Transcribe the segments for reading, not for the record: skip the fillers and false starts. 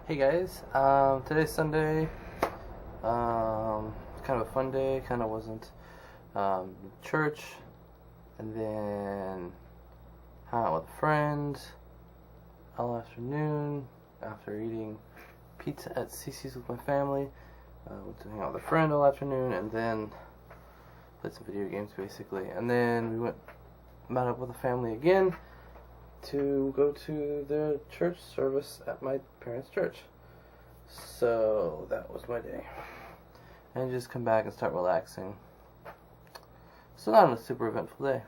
Hey guys, today's Sunday. It's kind of a fun day. Kind of wasn't. Church, and then hang out with a friend all afternoon after eating pizza at Cece's with my family. Went to hang out with a friend all afternoon, and then played some video games basically. And then we met up with the family again to go to the church service at my parents' church. So that was my day. And just come back and start relaxing. So not a super eventful day.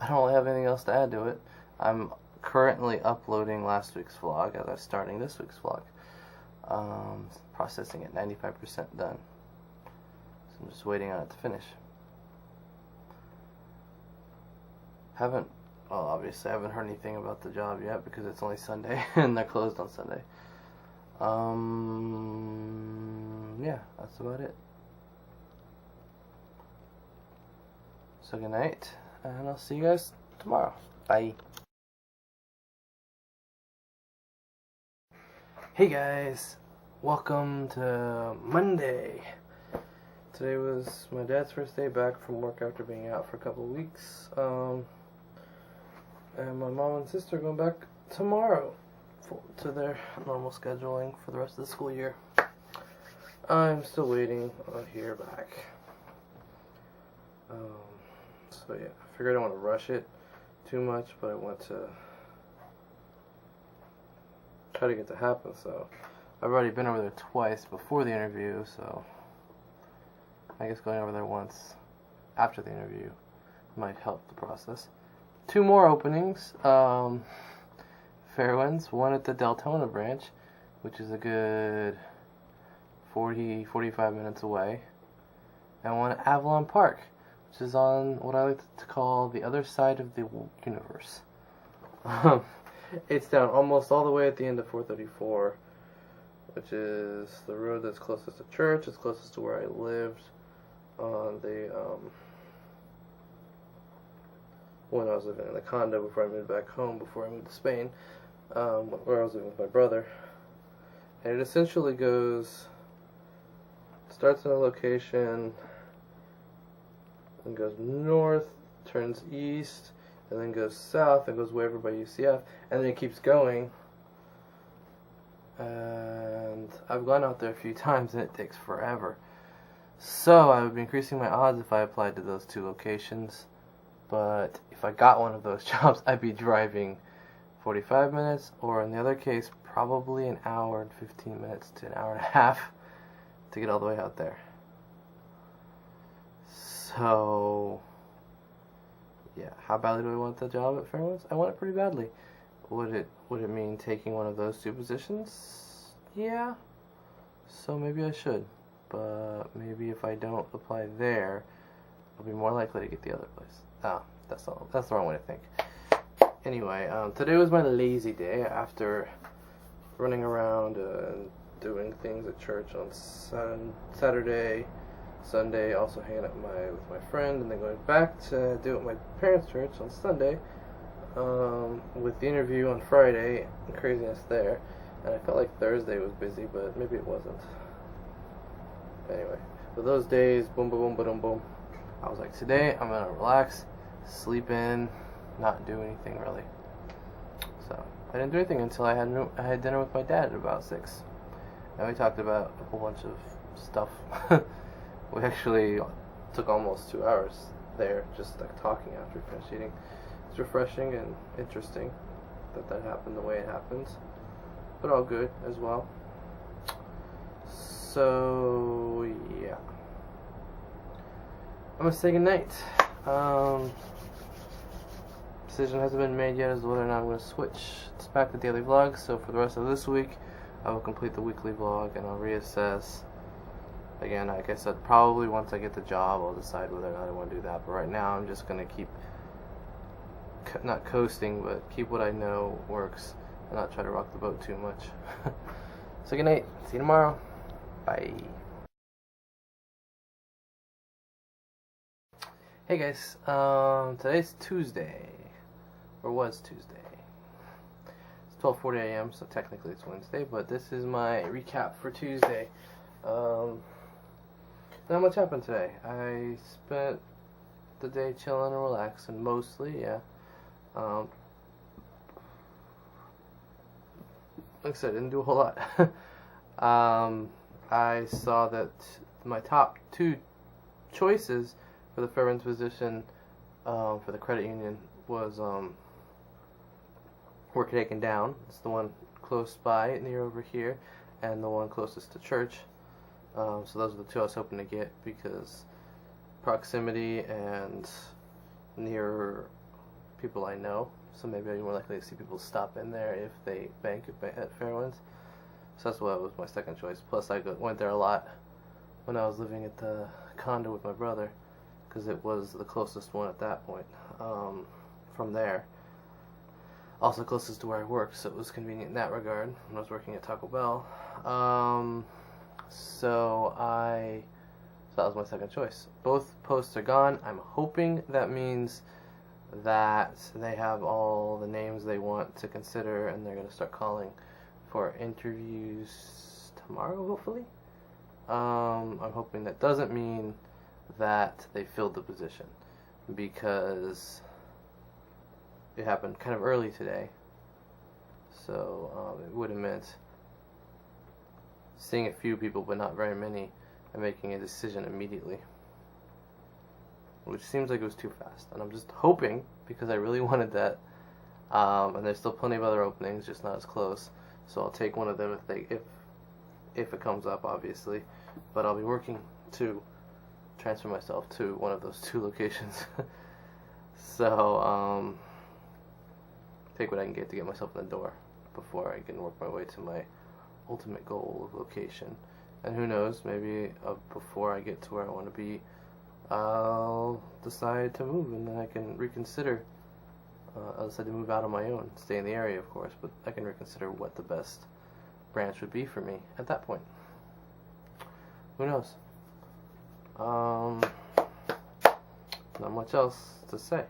I don't really have anything else to add to it. I'm currently uploading last week's vlog as I'm starting this week's vlog. Processing it 95% done. So I'm just waiting on it to finish. Obviously I haven't heard anything about the job yet because it's only Sunday and they're closed on Sunday. Yeah, that's about it. So good night, and I'll see you guys tomorrow. Bye. Hey guys, welcome to Monday. Today was my dad's first day back from work after being out for a couple of weeks. And my mom and sister are going back tomorrow to their normal scheduling for the rest of the school year. I'm still waiting to hear back. So yeah, I figured I don't want to rush it too much, but I want to try to get to happen. So I've already been over there twice before the interview, so I guess going over there once after the interview might help the process. 2 more openings, fair ones. One at the Deltona branch, which is a good 45 minutes away, and one at Avalon Park, which is on what I like to call the other side of the universe. It's down almost all the way at the end of 434, which is the road that's closest to church. It's closest to where I lived on the when I was living in the condo before I moved back home, before I moved to Spain, where I was living with my brother. And it essentially starts in a location and goes north, turns east, and then goes south and goes way over by UCF, and then it keeps going. And I've gone out there a few times and it takes forever. So I would be increasing my odds if I applied to those 2 locations. But if I got one of those jobs, I'd be driving 45 minutes, or in the other case, probably an hour and 15 minutes to an hour and a half to get all the way out there. So, yeah, how badly do I want the job at Fairwinds? I want it pretty badly. Would it mean taking one of those 2 positions? Yeah. So maybe I should. But maybe if I don't apply there, I'll be more likely to get the other place. That's the wrong way to think. Anyway, today was my lazy day after running around and doing things at church on Saturday, Sunday, also hanging out with my friend, and then going back to do it at my parents' church on Sunday, with the interview on Friday, and craziness there. And I felt like Thursday was busy, but maybe it wasn't. Anyway, with those days, boom, boom, boom, boom, boom, I was like, today I'm gonna relax, sleep in, not do anything really. So I didn't do anything until I had dinner with my dad at about 6, and we talked about a whole bunch of stuff. We actually took almost 2 hours there, just like talking after we finished eating. It's refreshing and interesting that happened the way it happens, but all good as well. So yeah, I'm gonna say goodnight. Decision hasn't been made yet as to whether or not I'm going to switch. It's back to daily vlogs, so for the rest of this week, I will complete the weekly vlog and I'll reassess. Again, like I said, probably once I get the job, I'll decide whether or not I want to do that. But right now, I'm just going to keep, not coasting, but keep what I know works and not try to rock the boat too much. So good night. See you tomorrow. Bye. Hey guys, today's Tuesday. or was Tuesday. It's 12:40 a.m., so technically it's Wednesday, but this is my recap for Tuesday. Not much happened today. I spent the day chilling and relaxing, mostly, yeah. Like I said, I didn't do a whole lot. I saw that my top two choices for the Fairwinds position for the credit union was were taken down. It's the one close by, near over here, and the one closest to church. So those are the two I was hoping to get because proximity and near people I know. So maybe I'd be more likely to see people stop in there if they bank at Fairwinds. So that's what was my second choice. Plus I went there a lot when I was living at the condo with my brother because it was the closest one at that point from there. Also closest to where I worked, so it was convenient in that regard when I was working at Taco Bell. So that was my second choice. Both posts are gone. I'm hoping that means that they have all the names they want to consider and they're going to start calling for interviews tomorrow, hopefully. I'm hoping that doesn't mean that they filled the position because it happened kind of early today. So it would have meant seeing a few people but not very many and making a decision immediately, which seems like it was too fast. And I'm just hoping, because I really wanted that, and there's still plenty of other openings, just not as close, so I'll take one of them if it comes up, obviously, but I'll be working to transfer myself to one of those two locations. So take what I can get to get myself in the door before I can work my way to my ultimate goal of location. And who knows, maybe before I get to where I want to be, I'll decide to move, and then I can reconsider. I'll decide to move out on my own, stay in the area, of course, but I can reconsider what the best branch would be for me at that point. Who knows? Not much else to say.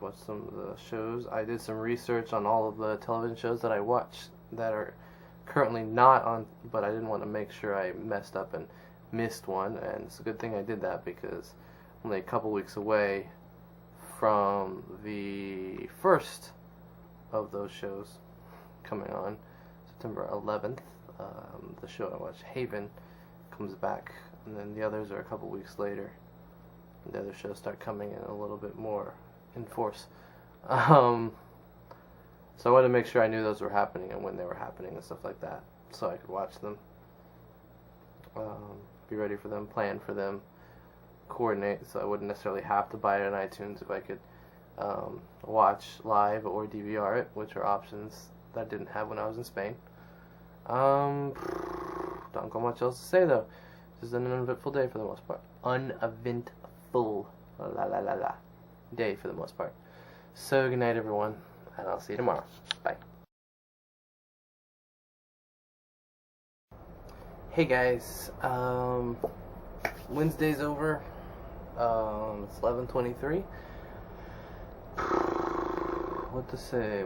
Watched some of the shows. I did some research on all of the television shows that I watched that are currently not on, but I didn't want to make sure I messed up and missed one, and it's a good thing I did that because I'm only a couple weeks away from the first of those shows coming on September 11th. The show I watched, Haven, comes back, and then the others are a couple weeks later. The other shows start coming in a little bit more in force. So I wanted to make sure I knew those were happening and when they were happening and stuff like that, so I could watch them, be ready for them, plan for them, coordinate, so I wouldn't necessarily have to buy it on iTunes if I could watch live or DVR it, which are options that I didn't have when I was in Spain. Don't got much else to say though. This is an uneventful day for the most part. Uneventful day for the most part. So good night everyone, and I'll see you tomorrow. Bye. Hey guys, Wednesday's over. It's 11:23. What to say?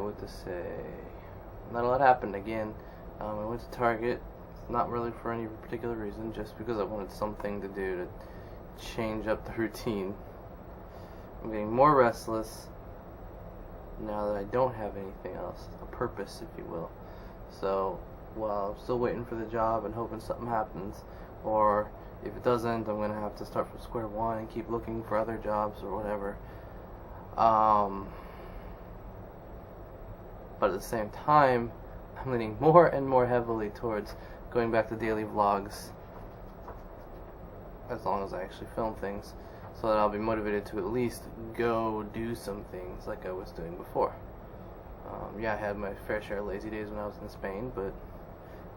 Not a lot happened again. I went to Target, not really for any particular reason, just because I wanted something to do to change up the routine. I'm getting more restless now that I don't have anything else, a purpose, if you will. So, while I'm still waiting for the job and hoping something happens, or if it doesn't, I'm going to have to start from square one and keep looking for other jobs or whatever. But at the same time, I'm leaning more and more heavily towards going back to daily vlogs, as long as I actually film things, so that I'll be motivated to at least go do some things like I was doing before. Yeah, I had my fair share of lazy days when I was in Spain, but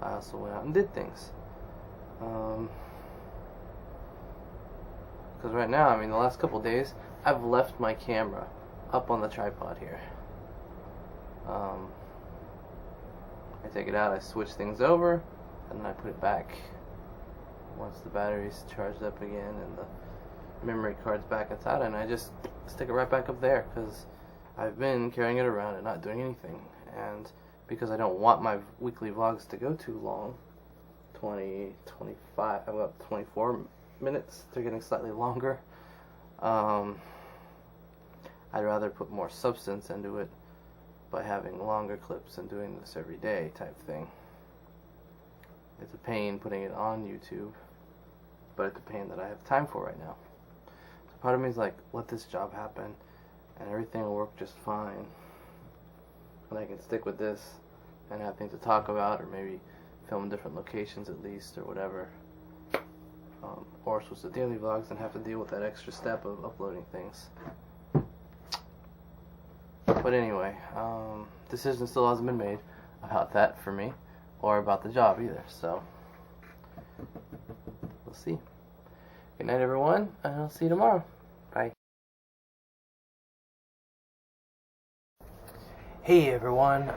I also went out and did things. Because right now, I mean, the last couple days, I've left my camera up on the tripod here. I take it out, I switch things over, and then I put it back once the battery's charged up again and the memory card's back inside, and I just stick it right back up there because I've been carrying it around and not doing anything. And because I don't want my weekly vlogs to go too long, 20, 25, I'm up 24 minutes, they're getting slightly longer. I'd rather put more substance into it by having longer clips and doing this every day type thing. It's a pain putting it on YouTube, but it's a pain that I have time for right now. So part of me is like, let this job happen and everything will work just fine. And I can stick with this and have things to talk about, or maybe film in different locations at least, or whatever. Or switch to daily vlogs and have to deal with that extra step of uploading things. But anyway, decision still hasn't been made about that for me, or about the job either, so we'll see. Good night, everyone, and I'll see you tomorrow. Bye. Hey everyone,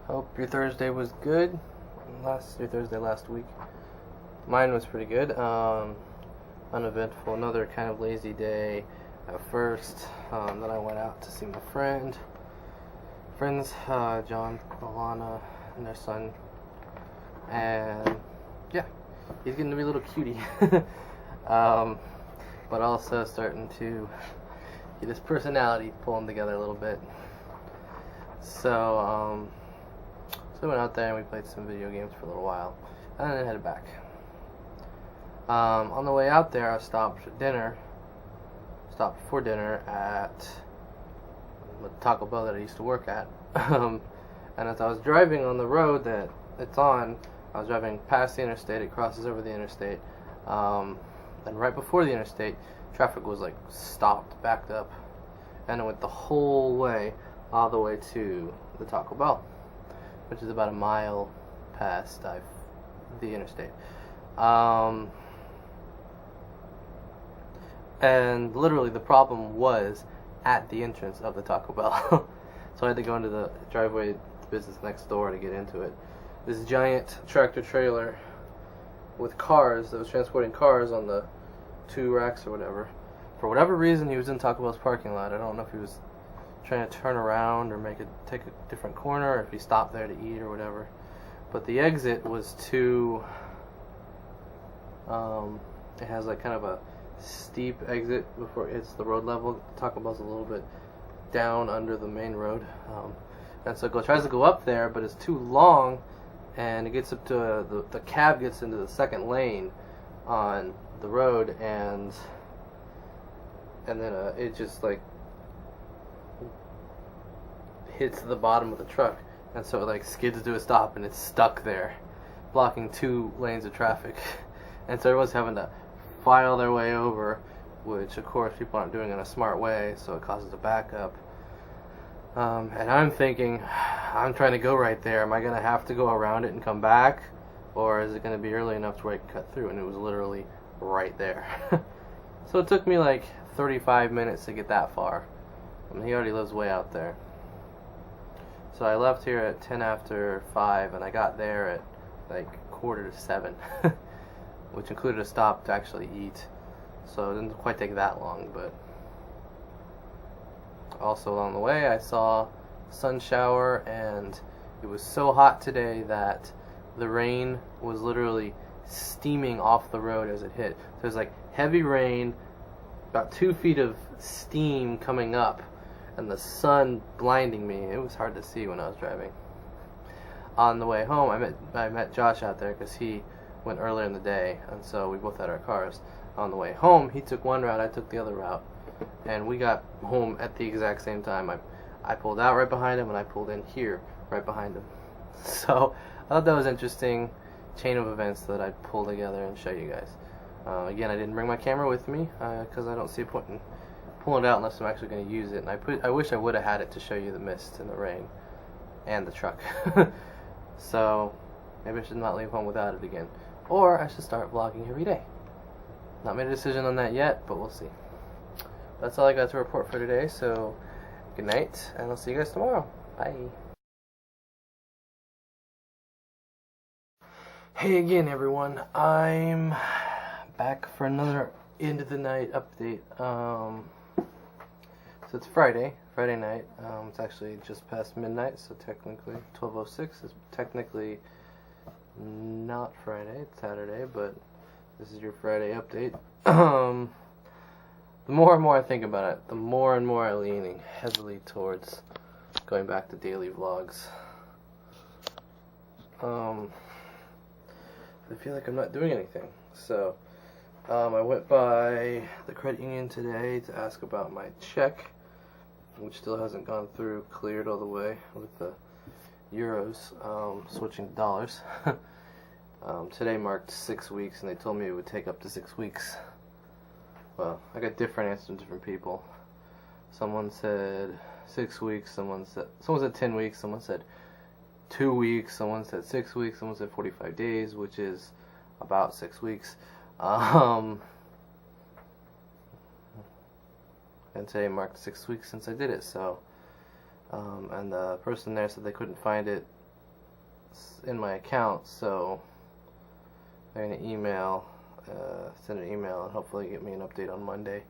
hope your Thursday was good. Your Thursday last week. Mine was pretty good. Uneventful. Another kind of lazy day at first. Then I went out to see my friends, John, Alana, and their son. And yeah, he's getting to be a little cutie. But also starting to get his personality pulling together a little bit. So we went out there and we played some video games for a little while, and then headed back. On the way out there, I stopped for dinner at the Taco Bell that I used to work at. And as I was driving on the road that it's on, I was driving past the interstate. It crosses over the interstate, and right before the interstate, traffic was like stopped, backed up, and it went the whole way, all the way to the Taco Bell, which is about a mile past the interstate. And literally the problem was at the entrance of the Taco Bell. So I had to go into the driveway, the business next door, to get into it. This giant tractor trailer with cars that was transporting cars on the 2 racks or whatever. For whatever reason, he was in Taco Bell's parking lot. I don't know if he was trying to turn around or take a different corner, or if he stopped there to eat or whatever. But the exit was too, it has like kind of a steep exit before it hits the road level. Taco Bell's a little bit down under the main road, and so it tries to go up there, but it's too long, and it gets up to the cab gets into the second lane on the road, and then it just like hits the bottom of the truck, and so it like skids to a stop, and it's stuck there, blocking 2 lanes of traffic. And so everyone's having to file their way over, which of course people aren't doing in a smart way, so it causes a backup. And I'm thinking, I'm trying to go right there. Am I going to have to go around it and come back? Or is it going to be early enough to where I can cut through? And it was literally right there. So it took me like 35 minutes to get that far. I mean, he already lives way out there. So I left here at 10 after 5, and I got there at like 6:45, which included a stop to actually eat. So it didn't quite take that long, but also along the way I saw a sun shower, and it was so hot today that the rain was literally steaming off the road as it hit. So there's like heavy rain, about 2 feet of steam coming up, and the sun blinding me. It was hard to see when I was driving. On the way home, I met Josh out there because he went earlier in the day, and so we both had our cars. On the way home, he took one route, I took the other route, and we got home at the exact same time. I pulled out right behind him, and I pulled in here right behind him. So I thought that was interesting chain of events that I'd pull together and show you guys. Again, I didn't bring my camera with me because I don't see a point in pulling it out unless I'm actually going to use it. And I wish I would have had it to show you the mist and the rain and the truck. So maybe I should not leave home without it again. Or I should start vlogging every day. Not made a decision on that yet, but we'll see. That's all I got to report for today, so good night, and I'll see you guys tomorrow. Bye. Hey again, everyone. I'm back for another end of the night update. So it's Friday night. It's actually just past midnight, so technically 12:06 is technically not Friday, it's Saturday, but this is your Friday update. The more and more I think about it, the more and more I'm leaning heavily towards going back to daily vlogs. I feel like I'm not doing anything. So, I went by the credit union today to ask about my check, which still hasn't gone through, cleared all the way with the euros, switching to dollars. Today marked 6 weeks, and they told me it would take up to 6 weeks. Well, I got different answers from different people. Someone said 6 weeks, someone said 10 weeks, someone said 2 weeks, someone said 6 weeks, someone said 45 days, which is about 6 weeks. And today marked 6 weeks since I did it, so and the person there said they couldn't find it in my account, so they're going to send an email and hopefully get me an update on Monday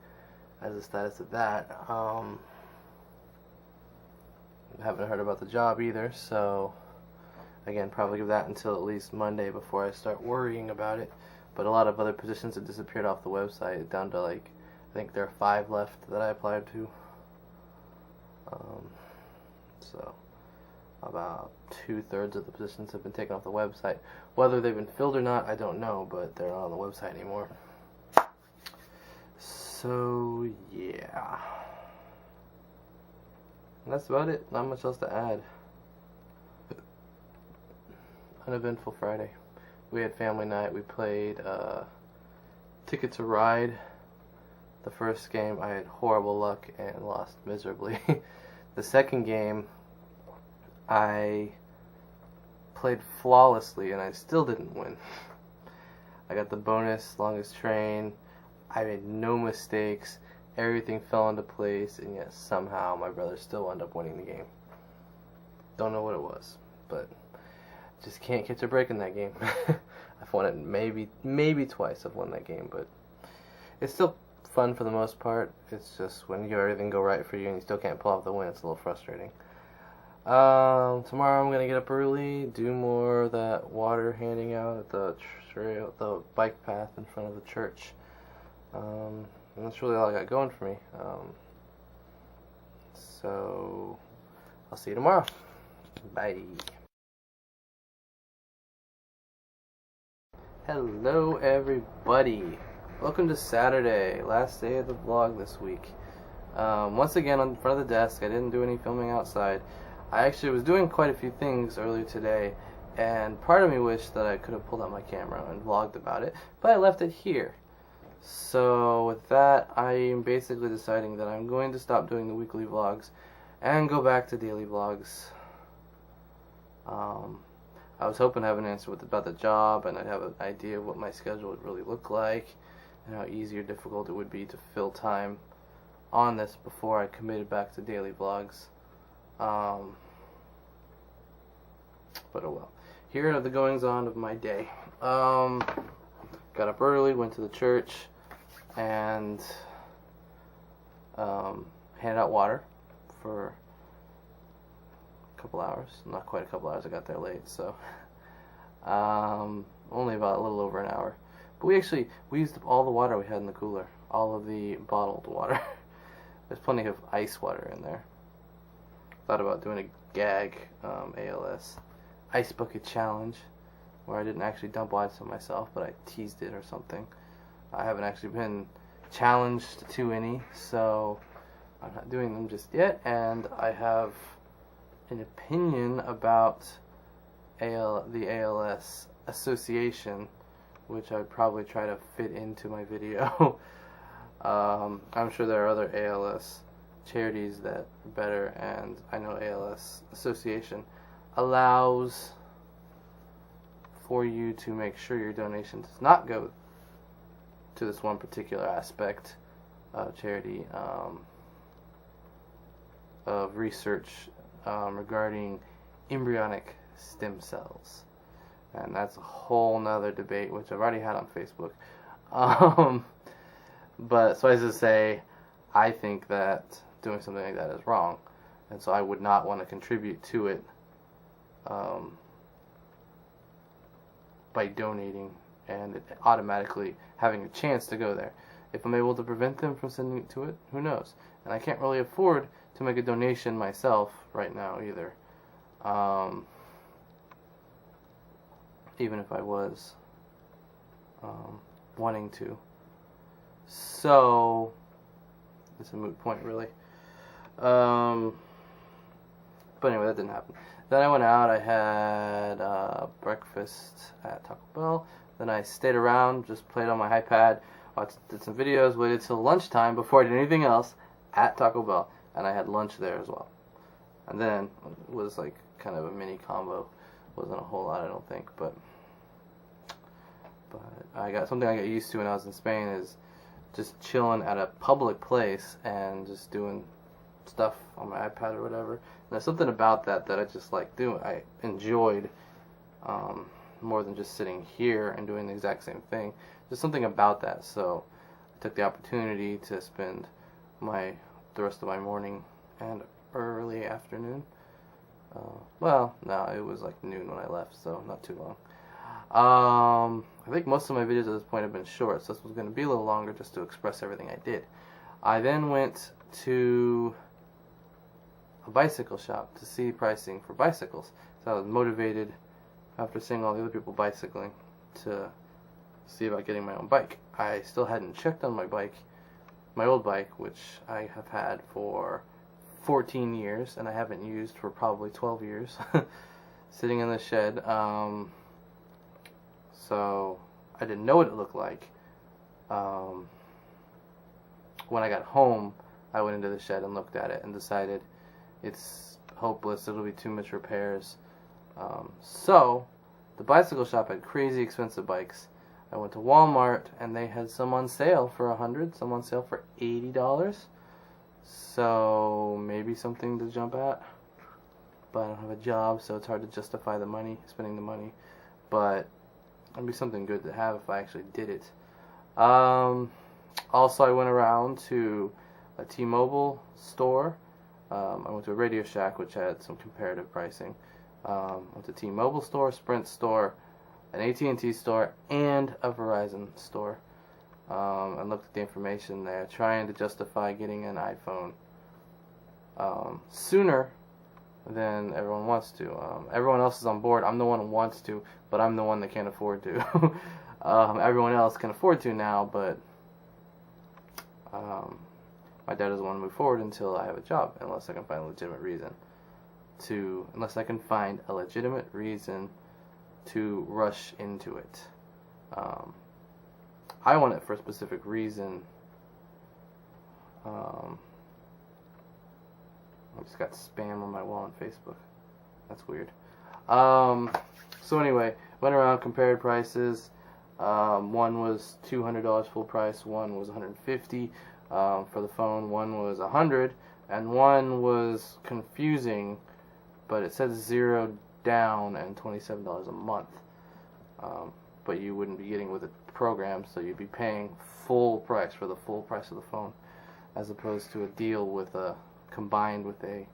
as the status of that. I haven't heard about the job either, so again, probably give that until at least Monday before I start worrying about it. But a lot of other positions have disappeared off the website, down to I think there are 5 left that I applied to. So about 2/3 of the positions have been taken off the website. Whether they've been filled or not, I don't know, but they're not on the website anymore. So yeah, and that's about it. Not much else to add. Uneventful Friday. We had family night. We played Ticket to Ride. The first game I had horrible luck and lost miserably. The second game I played flawlessly and I still didn't win. I got the bonus, longest train. I made no mistakes. Everything fell into place, and yet somehow my brother still wound up winning the game. Don't know what it was, but just can't catch a break in that game. I've won it maybe twice. I've won that game, but it's still fun for the most part. It's just when you have everything go right for you and you still can't pull off the win, it's a little frustrating. Tomorrow I'm gonna get up early, do more of that water handing out at the trail, the bike path in front of the church. And that's really all I got going for me. So I'll see you tomorrow. Bye. Hello everybody. Welcome to Saturday, last day of the vlog this week. Once again on front of the desk. I didn't do any filming outside. I actually was doing quite a few things earlier today, and part of me wished that I could have pulled out my camera and vlogged about it, but I left it here. So with that, I am basically deciding that I'm going to stop doing the weekly vlogs and go back to daily vlogs. I was hoping to have an answer about the job, and I'd have an idea of what my schedule would really look like and how easy or difficult it would be to fill time on this before I committed back to daily vlogs. But oh well. Here are the goings on of my day. Got up early, went to the church, and handed out water for a couple hours. Not quite a couple hours, I got there late, so only about a little over an hour. But we used up all the water we had in the cooler, all of the bottled water. There's plenty of ice water in there. Thought about doing a gag ALS ice bucket challenge where I didn't actually dump ice on myself, but I teased it or something. I haven't actually been challenged to any, so I'm not doing them just yet, and I have an opinion about the ALS Association, which I'd probably try to fit into my video. I'm sure there are other ALS charities that are better, and I know ALS Association allows for you to make sure your donation does not go to this one particular aspect of charity, of research regarding embryonic stem cells. And that's a whole nother debate, which I've already had on Facebook. But suffice to say, I think that doing something like that is wrong, and so I would not want to contribute to it by donating and it automatically having a chance to go there. If I'm able to prevent them from sending it to it, who knows? And I can't really afford to make a donation myself right now either. Even if I was wanting to. So, it's a moot point, really. But anyway, that didn't happen. Then I went out, I had breakfast at Taco Bell. Then I stayed around, just played on my iPad, did some videos, waited till lunchtime before I did anything else at Taco Bell. And I had lunch there as well. And then it was like kind of a mini combo. Wasn't a whole lot, I don't think, but I got something I got used to when I was in Spain is just chilling at a public place and just doing stuff on my iPad or whatever. And there's something about that I just like doing. I enjoyed more than just sitting here and doing the exact same thing. There's something about that. So I took the opportunity to spend the rest of my morning and early afternoon. Well, no, it was like noon when I left, so not too long. I think most of my videos at this point have been short, so this was going to be a little longer just to express everything I did. I then went to a bicycle shop to see pricing for bicycles. So I was motivated after seeing all the other people bicycling to see about getting my own bike. I still hadn't checked on my bike, my old bike, which I have had for 14 years and I haven't used for probably 12 years, sitting in the shed. So I didn't know what it looked like. When I got home, I went into the shed and looked at it and decided it's hopeless, it'll be too much repairs. So the bicycle shop had crazy expensive bikes. I went to Walmart and they had some on sale for $100, some on sale for $80. So maybe something to jump at. But I don't have a job, so it's hard to justify spending the money. But it'd be something good to have if I actually did it. Also, I went around to a T-Mobile store. I went to a Radio Shack, which had some comparative pricing. Went to T-Mobile store, Sprint store, an AT&T store, and a Verizon store. And looked at the information there, trying to justify getting an iPhone sooner than everyone wants to. Everyone else is on board. I'm the one who wants to, but I'm the one that can't afford to. Everyone else can afford to now, but my dad doesn't want to move forward until I have a job, unless I can find a legitimate reason to rush into it. I want it for a specific reason. I just got spam on my wall on Facebook. That's weird. So anyway, went around, compared prices. One was $200 full price, one was $150 for the phone, one was $100, and one was confusing, but it says $0 down and $27 a month. But you wouldn't be getting with a program, so you'd be paying full price for the full price of the phone, as opposed to a deal with combined with a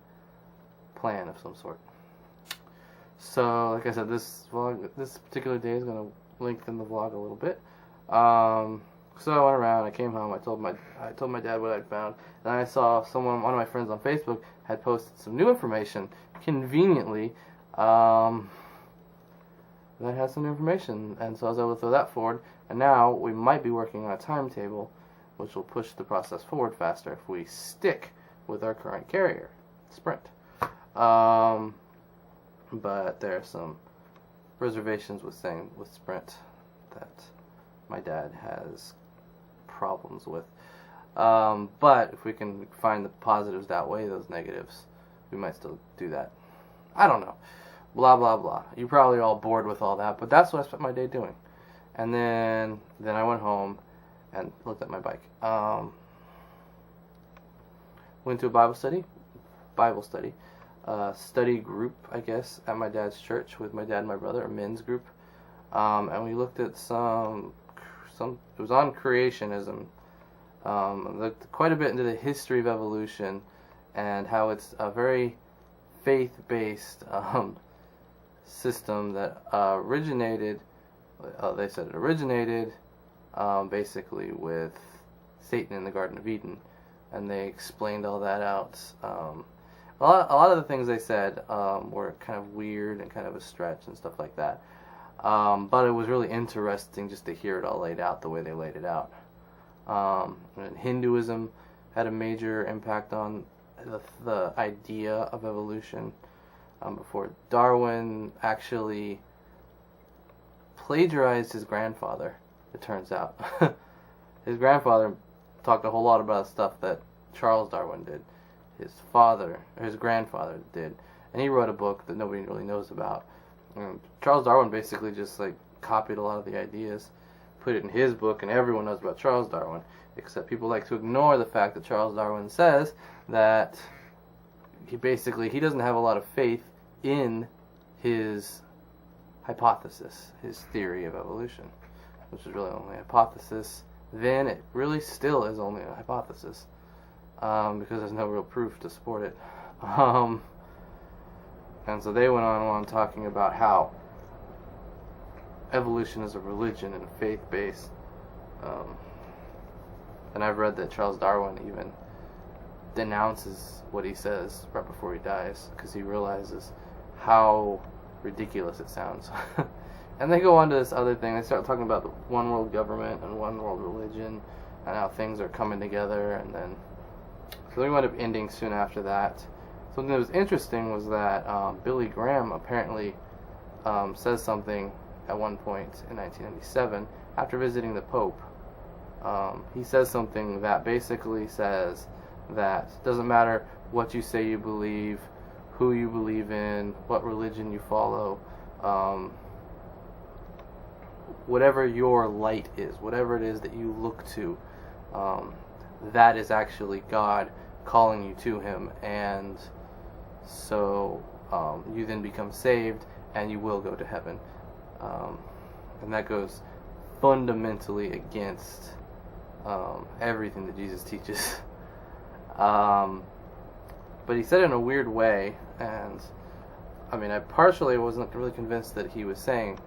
plan of some sort. So, like I said, this particular day is going to lengthen the vlog a little bit. So I went around, I came home, I told my dad what I'd found, and I saw one of my friends on Facebook had posted some new information, conveniently, that has some information, and so I was able to throw that forward, and now we might be working on a timetable which will push the process forward faster if we stick with our current carrier, Sprint. But there are some reservations with Sprint that my dad has problems with. But if we can find the positives that outweigh those negatives, we might still do that. I don't know. Blah, blah, blah. You're probably all bored with all that, but that's what I spent my day doing. And then I went home and looked at my bike. Went to a Bible study, study group, I guess, at my dad's church with my dad and my brother, a men's group. And we looked at it was on creationism. Looked quite a bit into the history of evolution, and how it's a very faith-based system that originated. They said it originated basically with Satan in the Garden of Eden, and they explained all that out. A lot of the things they said were kind of weird and kind of a stretch and stuff like that. But it was really interesting just to hear it all laid out the way they laid it out. And Hinduism had a major impact on the idea of evolution. Before Darwin actually plagiarized his grandfather, it turns out. His grandfather talked a whole lot about stuff that Charles Darwin did. His grandfather did. And he wrote a book that nobody really knows about. Charles Darwin basically just copied a lot of the ideas, put it in his book, and everyone knows about Charles Darwin, except people like to ignore the fact that Charles Darwin says that he doesn't have a lot of faith in his hypothesis, his theory of evolution, which is really only a hypothesis. Then it really still is only a hypothesis, because there's no real proof to support it. And so they went on talking about how evolution is a religion and faith-based. And I've read that Charles Darwin even denounces what he says right before he dies, because he realizes how ridiculous it sounds. And they go on to this other thing. They start talking about the one world government and one world religion and how things are coming together. And then, so they wound up ending soon after that. Something that was interesting was that Billy Graham apparently says something at one point in 1997 after visiting the Pope. He says something that basically says that it doesn't matter what you say you believe, who you believe in, what religion you follow, whatever your light is, whatever it is that you look to, that is actually God calling you to Him, and so you then become saved and you will go to heaven. And that goes fundamentally against everything that Jesus teaches. But he said it in a weird way, and I mean, I partially wasn't really convinced that he was saying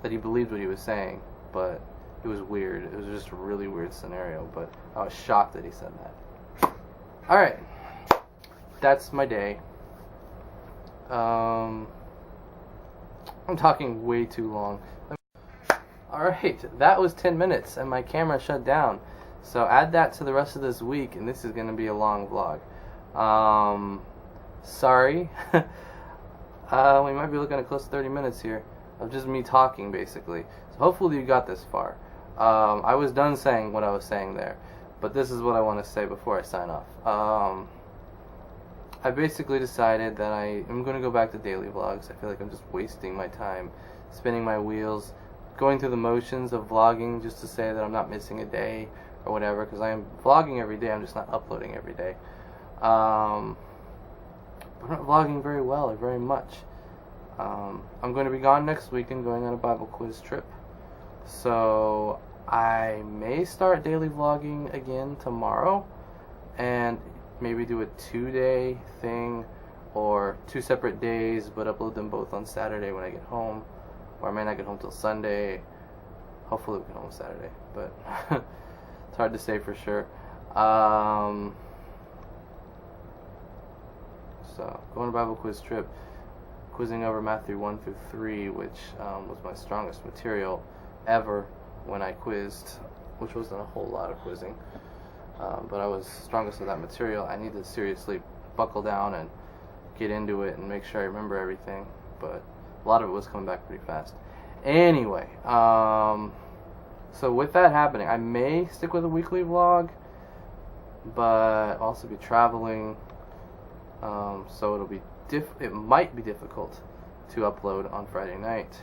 that he believed what he was saying, but it was weird. It was just a really weird scenario, but I was shocked that he said that. Alright, that's my day. I'm talking way too long. Alright, that was 10 minutes, and my camera shut down. So add that to the rest of this week, and this is going to be a long vlog. Sorry. We might be looking at close to 30 minutes here of just me talking, basically. So hopefully you got this far. I was done saying what I was saying there, but this is what I want to say before I sign off. I basically decided that I am going to go back to daily vlogs. I feel like I'm just wasting my time, spinning my wheels, going through the motions of vlogging just to say that I'm not missing a day or whatever, because I am vlogging every day, I'm just not uploading every day. I'm not vlogging very well or very much. I'm going to be gone next weekend, going on a Bible quiz trip. So I may start daily vlogging again tomorrow, and maybe do a 2-day thing, or 2 separate days, but upload them both on Saturday when I get home. Or I may not get home till Sunday. Hopefully we'll get home Saturday, but it's hard to say for sure. So, going to Bible quiz trip, quizzing over Matthew 1 through 3, which was my strongest material ever when I quizzed, which wasn't a whole lot of quizzing. But I was strongest with that material. I need to seriously buckle down and get into it and make sure I remember everything. But a lot of it was coming back pretty fast. Anyway, so with that happening, I may stick with a weekly vlog, but also be traveling. So it'll be it might be difficult to upload on Friday night.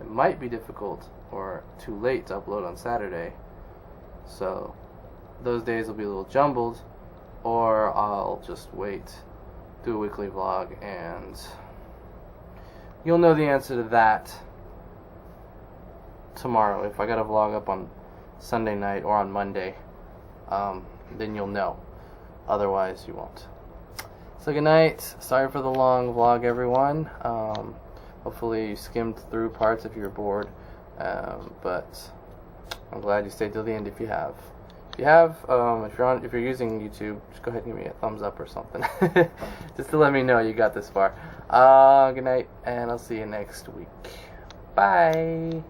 It might be difficult or too late to upload on Saturday. So those days will be a little jumbled, or I'll just wait, do a weekly vlog, and you'll know the answer to that tomorrow. If I got a vlog up on Sunday night or on Monday, then you'll know. Otherwise, you won't. So good night. Sorry for the long vlog, everyone. Hopefully you skimmed through parts if you were bored. But I'm glad you stayed till the end if you have. If you have, if you're using YouTube, just go ahead and give me a thumbs up or something, just to let me know you got this far. Good night, and I'll see you next week. Bye.